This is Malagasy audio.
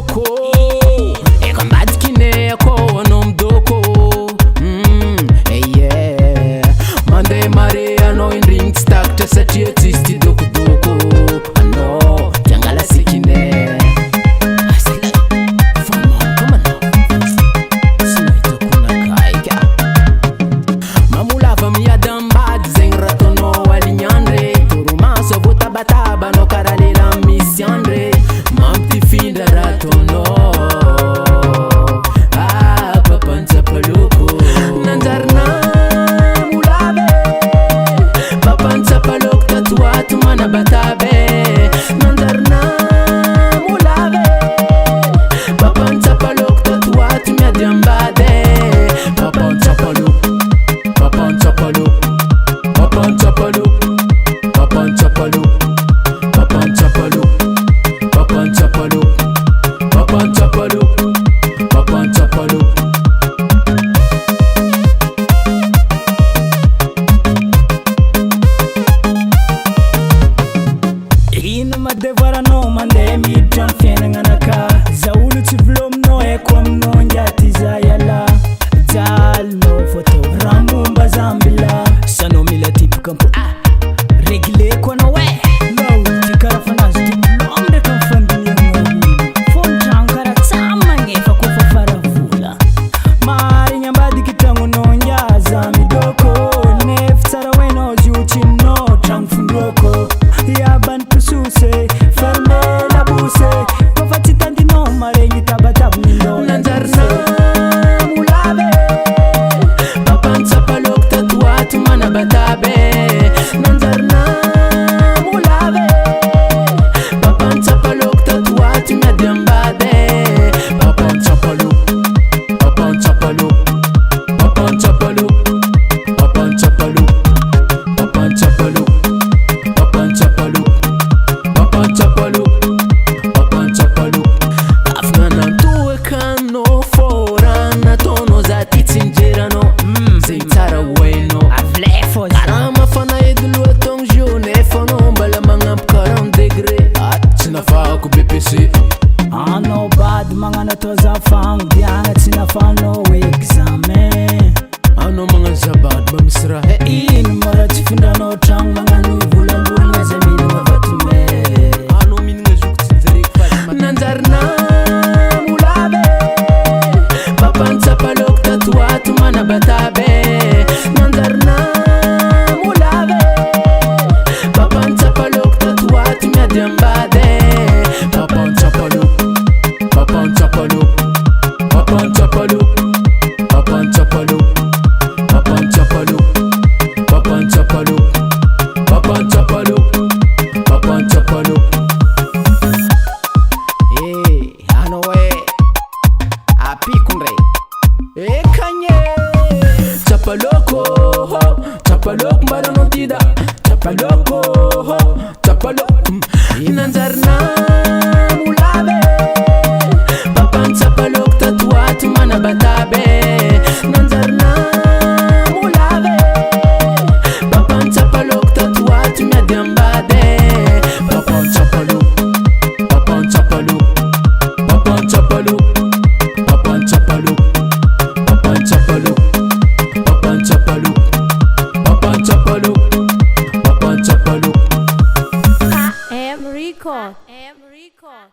loko eka mbadikine ko anom doko yeah mande mare ano indring stack to satria tisti doko doko ano jangala sikine bataba no karalela misiandre mamti finda ratono papanza paloko nandarna mulabe papanza palok tatuatu mana batabe nandarna mulabe papanza palok tatuatu miadiambade papanza palok papanza palok papanza palok papanza palok papanza palok papanza palok papanza palok papanza palok ina madevara no mande mi jamfena nganaka zaulu tivlom no ekom no njati zayala dal no foto rambumba zambila sano mila tipu kampo regle kono we ano bad mga natoza fang diangat sinafano examen ano mga zabad mamisra in marat findano trang mga nubulang bulang zamini mabatume ano mininga zukti direk fat nandarna mulabe papanza palok tatuatu mana batabe nandarna mulabe papanza palok tatuatu miadiambade papanza palok papanza palok papanza palok papanza palok papanza palok papanza palok papanza palok papanza palok ano we apikundre kanye chapaloko chapalok mbaro tida chapaloko chapalok nandarna mulabe papanza palok tatuatu mana batabe nandarna mulabe papanza palok tatuatu miadiambade papanza palok papanza palok papanza palok papanza palok papanza palok papanza palok papanza palok papanza palok AM Record.